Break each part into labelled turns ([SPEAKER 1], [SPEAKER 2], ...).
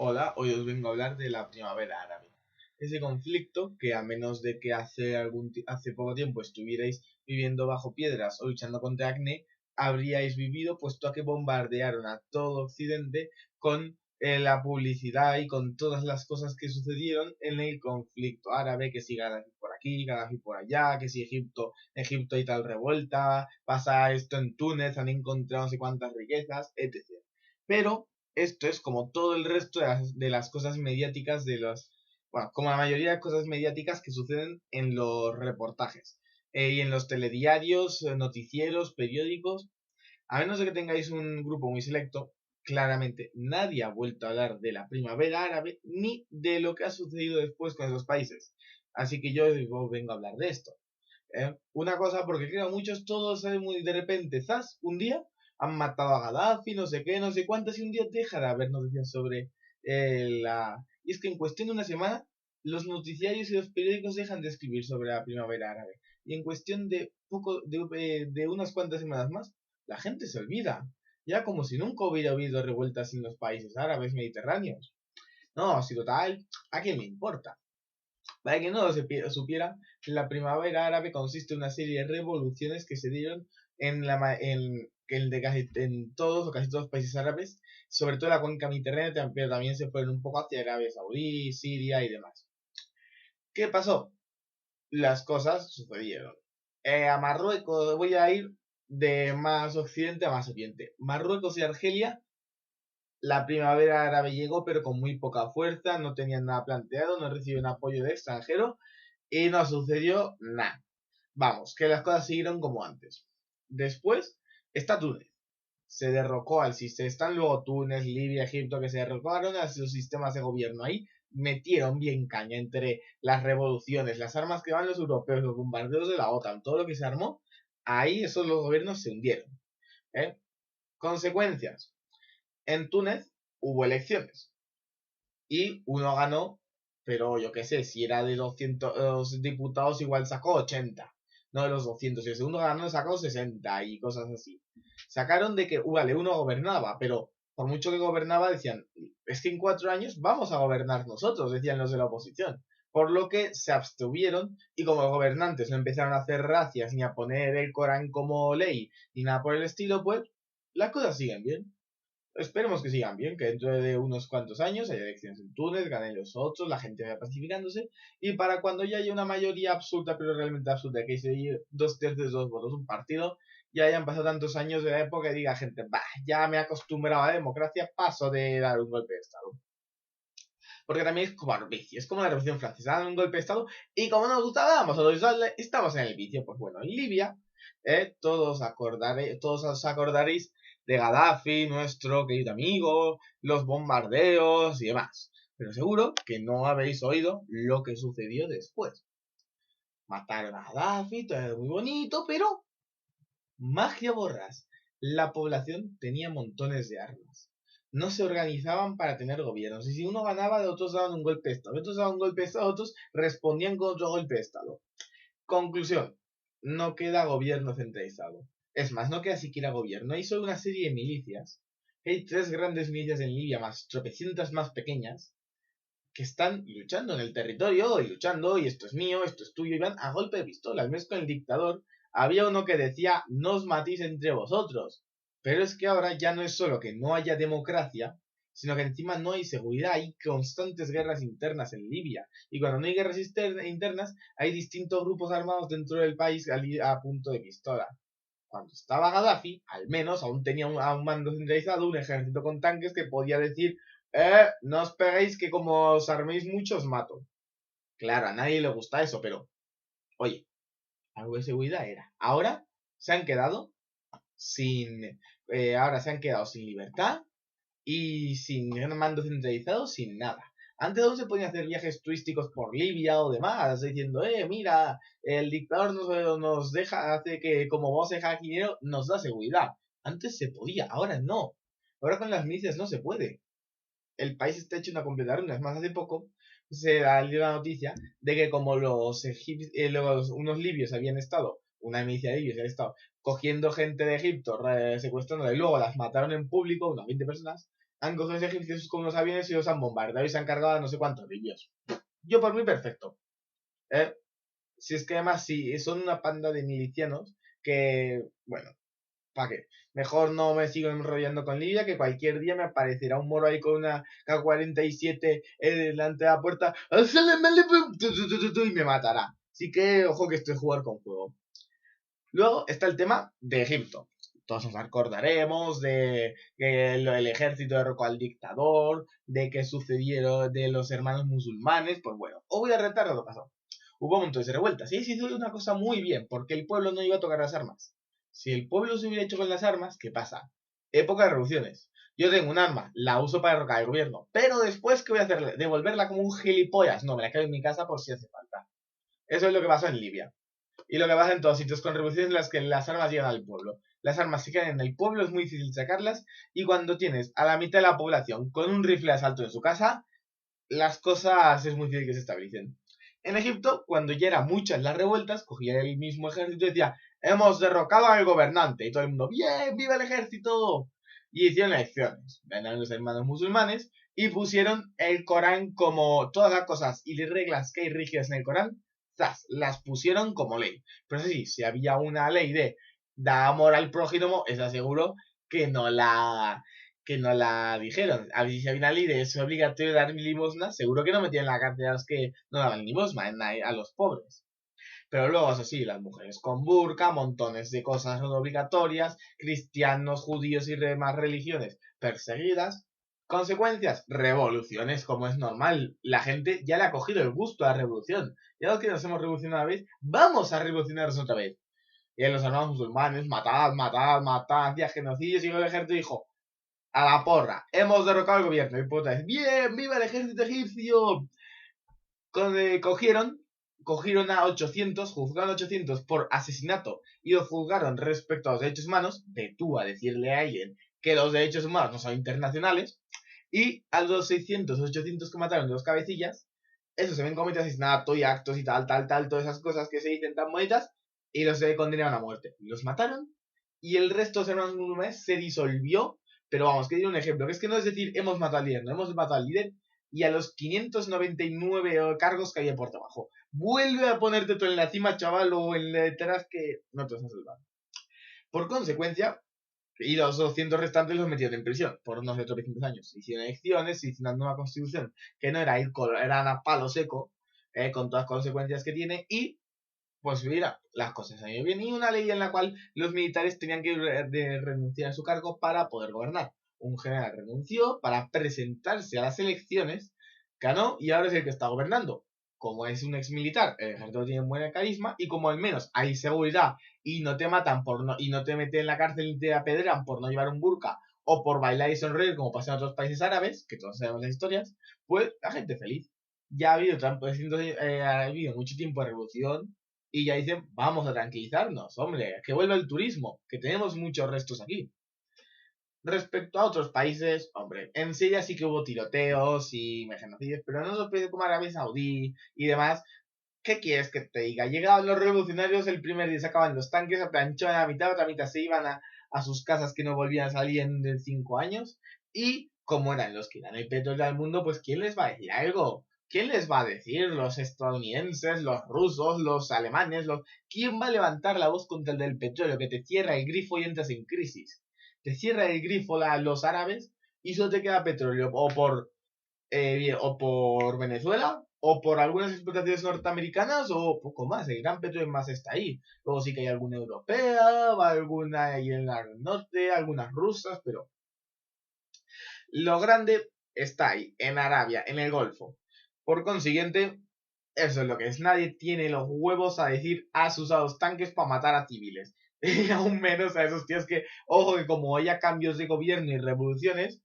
[SPEAKER 1] Hola, hoy os vengo a hablar de la primavera árabe. Ese conflicto que a menos de que hace poco tiempo estuvierais viviendo bajo piedras o luchando contra acné, habríais vivido puesto a que bombardearon a todo Occidente con la publicidad y con todas las cosas que sucedieron en el conflicto árabe, que si Gaddafi por aquí, Gaddafi por allá, que si Egipto hay tal revuelta, pasa esto en Túnez, han encontrado no sé cuántas riquezas, etc. Pero esto es como todo el resto de las cosas mediáticas bueno, como la mayoría de cosas mediáticas que suceden en los reportajes y en los telediarios, noticieros, periódicos. A menos de que tengáis un grupo muy selecto, claramente nadie ha vuelto a hablar de la primavera árabe ni de lo que ha sucedido después con esos países. Así que yo vengo a hablar de esto. Una cosa, porque creo muchos todos muy de repente, ¡zas! Un día han matado a Gaddafi, no sé qué, no sé cuántas, y un día deja de haber noticias sobre la... Y es que en cuestión de una semana, los noticiarios y los periódicos dejan de escribir sobre la primavera árabe. Y en cuestión de de unas cuantas semanas más, la gente se olvida. Ya como si nunca hubiera habido revueltas en los países árabes mediterráneos. No, si total, ¿a quién le importa? Para que no lo supiera, la primavera árabe consiste en una serie de revoluciones que se dieron en todos o casi todos los países árabes, sobre todo en la cuenca mediterránea, pero también se fueron un poco hacia Arabia Saudí, Siria y demás. ¿Qué pasó? Las cosas sucedieron. A Marruecos voy a ir de más occidente a más oriente. Marruecos y Argelia, la primavera árabe llegó, pero con muy poca fuerza, no tenían nada planteado, no recibieron apoyo de extranjero y no sucedió nada. Vamos, que las cosas siguieron como antes. Después está Túnez. Se derrocó al sistema. Están luego Túnez, Libia, Egipto, que se derrocaron a sus sistemas de gobierno ahí. Metieron bien caña entre las revoluciones, las armas que van los europeos, los bombardeos de la OTAN, todo lo que se armó. Ahí esos los gobiernos se hundieron. ¿eh? Consecuencias. En Túnez hubo elecciones y uno ganó, pero yo qué sé, si era de 200 diputados igual sacó 80, no de los 200, y el segundo ganó sacó 60 y cosas así. Sacaron de que, vale, uno gobernaba, pero por mucho que gobernaba decían, es que en 4 años vamos a gobernar nosotros, decían los de la oposición. Por lo que se abstuvieron y como los gobernantes no empezaron a hacer racias ni a poner el Corán como ley ni nada por el estilo, pues las cosas siguen bien. Esperemos que sigan bien, que dentro de unos cuantos años haya elecciones en Túnez, ganen los otros, la gente vaya pacificándose, y para cuando ya haya una mayoría absoluta, pero realmente absoluta, que se 2/3 de los votos un partido, ya hayan pasado tantos años de la época y diga gente, bah, ya me he acostumbrado a la democracia, paso de dar un golpe de Estado. Porque también es como el vicio, es como la Revolución Francesa, dan un golpe de Estado, y como no nos gustaba, vamos a estamos en el vicio. Pues bueno, en Libia, todos os acordaréis de Gaddafi, nuestro querido amigo, los bombardeos y demás. Pero seguro que no habéis oído lo que sucedió después. Mataron a Gaddafi, todo muy bonito, pero magia borras. La población tenía montones de armas. No se organizaban para tener gobiernos. Y si uno ganaba, de otros daban un golpe de Estado. Otros daban un golpe de Estado, otros respondían con otro golpe de Estado. Conclusión. No queda gobierno centralizado. Es más, no queda siquiera gobierno. Hay solo una serie de milicias. Hay 3 grandes milicias en Libia, más tropecientas más pequeñas, que están luchando en el territorio y luchando, y esto es mío, esto es tuyo, y van a golpe de pistola. Al menos con el dictador había uno que decía, no os matéis entre vosotros. Pero es que ahora ya no es solo que no haya democracia, sino que encima no hay seguridad, hay constantes guerras internas en Libia. Y cuando no hay guerras internas, hay distintos grupos armados dentro del país a punto de pistola. Cuando estaba Gaddafi, al menos aún tenía un mando centralizado, un ejército con tanques que podía decir, no os peguéis que como os arméis mucho os mato. Claro, a nadie le gusta eso, pero, oye, algo de seguridad era. Se han quedado ahora se han quedado sin libertad y sin mando centralizado, sin nada. Antes aún se podían hacer viajes turísticos por Libia o demás, diciendo, mira, el dictador nos deja, hace que como vos deja dinero, nos da seguridad. Antes se podía, ahora no. Ahora con las milicias no se puede. El país está hecho una completa ruina. Es más, hace poco se dio la noticia de que como unos libios habían estado, una milicia de libios había estado cogiendo gente de Egipto, secuestrándola y luego las mataron en público, unas 20 personas, han cogido los egipcios con unos aviones y los han bombardeado y se han cargado a no sé cuántos libios. Yo por mí perfecto. Si es que además si son una panda de milicianos que, bueno, ¿para qué? Mejor no me sigo enrollando con Libia, que cualquier día me aparecerá un moro ahí con una K-47 delante de la puerta y me matará. Así que ojo que esto es jugar con fuego. Luego está el tema de Egipto. Todos nos acordaremos de que el ejército derrocó al dictador, de que sucedieron de los hermanos musulmanes. Pues bueno, os voy a retar lo que pasó. Hubo un montón de revueltas. Y se hizo una cosa muy bien, porque el pueblo no iba a tocar las armas. Si el pueblo se hubiera hecho con las armas, ¿qué pasa? Época de revoluciones. Yo tengo un arma, la uso para derrocar al gobierno, pero después, ¿qué voy a hacer? ¿Devolverla como un gilipollas? No, me la quedo en mi casa por si hace falta. Eso es lo que pasó en Libia. Y lo que pasa en todos sitios con revoluciones en las que las armas llegan al pueblo. Las armas se quedan en el pueblo, es muy difícil sacarlas, y cuando tienes a la mitad de la población con un rifle de asalto en su casa, las cosas es muy difícil que se estabilicen. En Egipto, cuando ya eran muchas las revueltas, cogía el mismo ejército y decía, hemos derrocado al gobernante, y todo el mundo, bien, viva el ejército. Y hicieron elecciones, ganaron los hermanos musulmanes, y pusieron el Corán como todas las cosas y reglas que hay rígidas en el Corán, las pusieron como ley. Pero sí, si había una ley de da amor al prójimo, es aseguro que no la dijeron. A ver si había una ley de eso obligatorio de dar limosna, seguro que no metían en la cárcel a los que no daban limosna, a los pobres. Pero luego, eso sí, las mujeres con burka, montones de cosas no obligatorias, cristianos, judíos y demás religiones perseguidas. Consecuencias, revoluciones, como es normal. La gente ya le ha cogido el gusto a la revolución. Ya que nos hemos revolucionado una vez, vamos a revolucionarnos otra vez. Y en los hermanos musulmanes, matad, matad, matad, hacía genocidios, y el ejército dijo, a la porra, hemos derrocado al gobierno. Y puta, bien, viva el ejército egipcio. Cogieron a 800, juzgaron a 800 por asesinato y los juzgaron respecto a los derechos humanos, de tú a decirle a alguien que los derechos humanos no son internacionales, y a los 600, 800 que mataron de los cabecillas, eso se ven como asesinato y actos y tal, todas esas cosas que se dicen tan bonitas, y los condenaron a muerte. Los mataron, y el resto de los hermanos musulmanes se disolvió, pero vamos, que digo un ejemplo, que es que no es decir, hemos matado al líder, no hemos matado al líder, y a los 599 cargos que había por debajo. Vuelve a ponerte tú en la cima, chaval, o en detrás que no te vas a salvar. Por consecuencia, y los 200 restantes los metieron en prisión por unos 300 años. Se hicieron elecciones, se hizo una nueva constitución que no era era a palo seco, con todas las consecuencias que tiene, y pues mira, las cosas han ido bien. Y una ley en la cual los militares tenían que renunciar a su cargo para poder gobernar. Un general renunció para presentarse a las elecciones, ganó y ahora es el que está gobernando. Como es un ex militar, el ejército tiene buen carisma y como al menos hay seguridad y no te matan y no te meten en la cárcel y te apedrean por no llevar un burka o por bailar y sonreír como pasa en otros países árabes, que todos sabemos las historias, pues la gente feliz. Ya ha habido mucho tiempo de revolución y ya dicen, vamos a tranquilizarnos, hombre, que vuelva el turismo, que tenemos muchos restos aquí. Respecto a otros países, hombre, en Siria sí que hubo tiroteos y genocidios, pero no se puede como Arabia Saudí y demás. ¿Qué quieres que te diga? Llegaban los revolucionarios, el primer día sacaban los tanques, se planchaban a la mitad, otra mitad se iban a sus casas que no volvían a salir en 5 años. Y como eran los que dan el petróleo al mundo, pues ¿quién les va a decir algo? ¿Quién les va a decir? Los estadounidenses, los rusos, los alemanes, ¿quién va a levantar la voz contra el del petróleo que te cierra el grifo y entras en crisis? Te cierra el grifo los árabes y solo te queda petróleo o por Venezuela o por algunas explotaciones norteamericanas o poco más. El gran petróleo más está ahí. Luego sí que hay alguna europea, alguna ahí en el norte, algunas rusas, pero lo grande está ahí, en Arabia, en el Golfo. Por consiguiente, eso es lo que es. Nadie tiene los huevos a decir, has usado los tanques para matar a civiles. Y aún menos a esos tíos que, ojo, que como haya cambios de gobierno y revoluciones,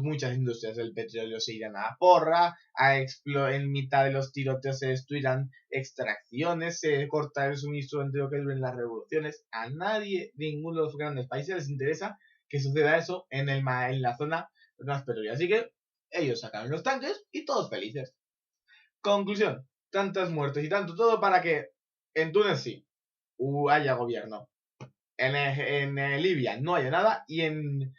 [SPEAKER 1] muchas industrias del petróleo se irán a la porra, en mitad de los tiroteos se destruirán extracciones, se cortará el suministro entre lo que duren las revoluciones. A nadie, ninguno de los grandes países les interesa que suceda eso en la zona más petrolera. Así que ellos sacaron los tanques y todos felices. Conclusión, tantas muertes y tanto todo para que en Túnez sí haya gobierno. En Libia no haya nada y en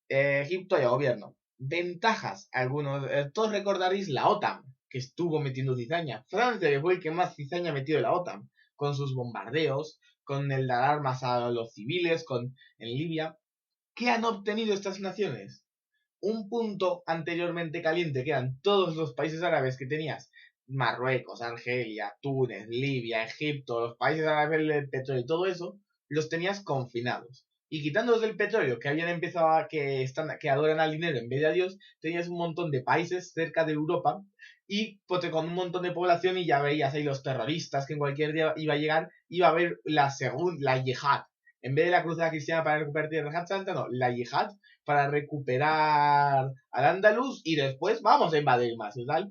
[SPEAKER 1] Egipto haya gobierno. Ventajas, algunos, todos recordaréis la OTAN, que estuvo metiendo cizaña. Francia, que fue el que más cizaña metió de la OTAN, con sus bombardeos, con el dar armas a los civiles, en Libia. ¿Qué han obtenido estas naciones? Un punto anteriormente caliente, que eran todos los países árabes que tenías, Marruecos, Argelia, Túnez, Libia, Egipto, los países árabes del petróleo y todo eso, los tenías confinados. Y quitándolos del petróleo, que habían empezado que adoran al dinero en vez de a Dios, tenías un montón de países cerca de Europa y pues, con un montón de población, y ya veías ahí los terroristas que en cualquier día iba a llegar, iba a haber la yihad. En vez de la cruzada cristiana para recuperar tierra santa, no, la yihad para recuperar al Andaluz y después vamos a invadir más, ¿verdad?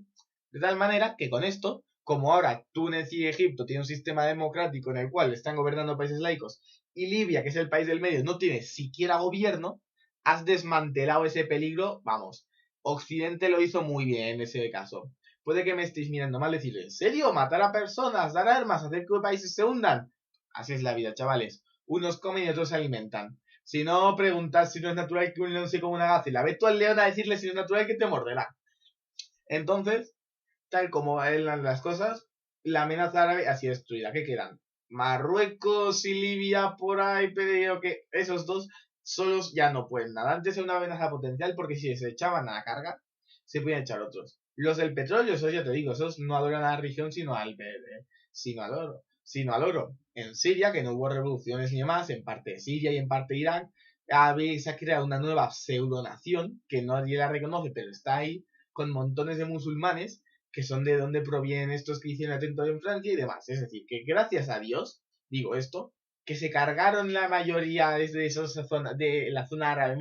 [SPEAKER 1] De tal manera que con esto, como ahora Túnez y Egipto tienen un sistema democrático en el cual están gobernando países laicos y Libia, que es el país del medio, no tiene siquiera gobierno, has desmantelado ese peligro, vamos. Occidente lo hizo muy bien en ese caso. Puede que me estéis mirando mal, decir, ¿en serio? ¿Matar a personas, dar armas, hacer que países se hundan? Así es la vida, chavales. Unos comen y otros se alimentan. Si no, preguntas si no es natural que un león se coma una gacela. Ve tú al león a decirle si no es natural que te morderá. Entonces, tal como van las cosas, la amenaza árabe así destruida. ¿Qué quedan? Marruecos y Libia por ahí, pero que esos dos solos ya no pueden nada. Antes era una amenaza potencial porque si se echaban a la carga, se podían echar otros. Los del petróleo, esos ya te digo, esos no adoran a la religión sino al oro. Sino al oro. En Siria, que no hubo revoluciones ni demás, en parte de Siria y en parte de Irán, se ha creado una nueva pseudonación que nadie la reconoce, pero está ahí, con montones de musulmanes que son de donde provienen estos que hicieron atentado en Francia y demás. Es decir, que gracias a Dios, digo esto, que se cargaron la mayoría de esas zonas, de la zona árabe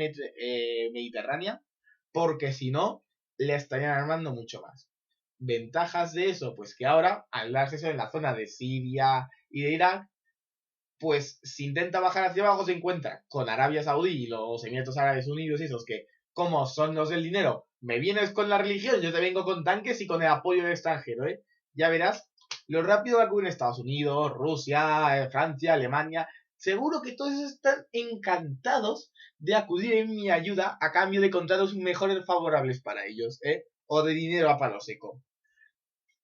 [SPEAKER 1] mediterránea, porque si no, le estarían armando mucho más. Ventajas de eso, pues que ahora, al darse eso en la zona de Siria y de Irak, pues si intenta bajar hacia abajo se encuentra con Arabia Saudí y los Emiratos Árabes Unidos y esos que, como son los del dinero, me vienes con la religión, yo te vengo con tanques y con el apoyo del extranjero, ¿eh? Ya verás lo rápido que acuden Estados Unidos, Rusia, Francia, Alemania. Seguro que todos están encantados de acudir en mi ayuda a cambio de contratos mejores favorables para ellos, ¿eh? O de dinero a palo seco.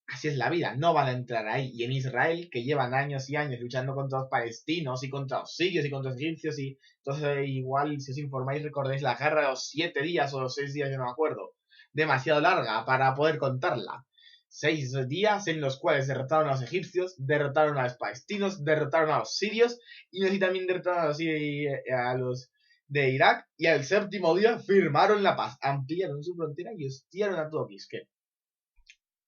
[SPEAKER 1] Así es la vida, no van a entrar ahí. Y en Israel, que llevan años y años luchando contra los palestinos y contra los sirios y contra los egipcios, y entonces igual si os informáis recordáis la guerra de los 7 días o los 6 días, yo no me acuerdo. Demasiado larga para poder contarla. 6 días en los cuales derrotaron a los egipcios, derrotaron a los palestinos, derrotaron a los sirios y así también derrotaron a los de Irak, y al séptimo día firmaron la paz, ampliaron su frontera y hostiaron a todo Quisque.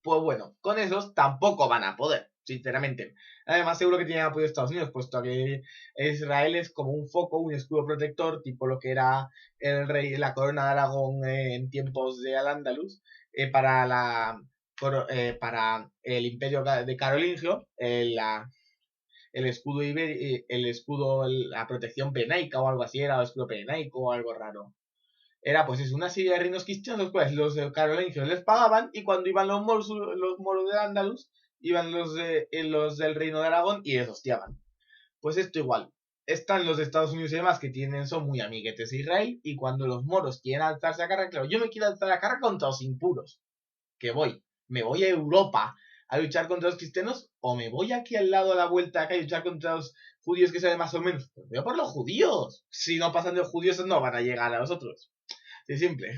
[SPEAKER 1] Pues bueno, con esos tampoco van a poder, sinceramente. Además, seguro que tienen apoyo de Estados Unidos, puesto que Israel es como un foco, un escudo protector, tipo lo que era el rey, la corona de Aragón en tiempos de Al-Ándalus, para el imperio de Carolingio, el escudo, la protección penaica o algo así, era el escudo penaico o algo raro. Era pues es una serie de reinos cristianos, pues los carolingios les pagaban y cuando iban los moros de Andaluz, iban los del reino de Aragón y les hostiaban. Pues esto igual. Están los de Estados Unidos y demás que son muy amiguetes de Israel, y cuando los moros quieren alzarse a carga, claro, yo me quiero alzar a carga contra los impuros. ¿Qué voy? ¿Me voy a Europa a luchar contra los cristianos o me voy aquí al lado a la vuelta acá a luchar contra los judíos que saben más o menos? Pues voy a por los judíos. Si no pasan de los judíos no van a llegar a los otros. Sí, simple.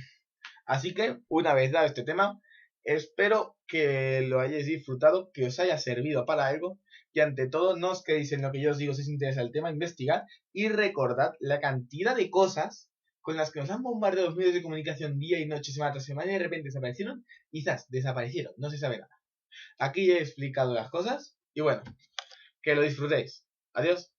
[SPEAKER 1] Así que, una vez dado este tema, espero que lo hayáis disfrutado, que os haya servido para algo, y ante todo no os quedéis en lo que yo os digo si os interesa el tema, investigad y recordad la cantidad de cosas con las que nos han bombardeado los medios de comunicación día y noche, semana tras semana, y de repente desaparecieron, quizás desaparecieron, no se sabe nada. Aquí he explicado las cosas, y bueno, que lo disfrutéis. Adiós.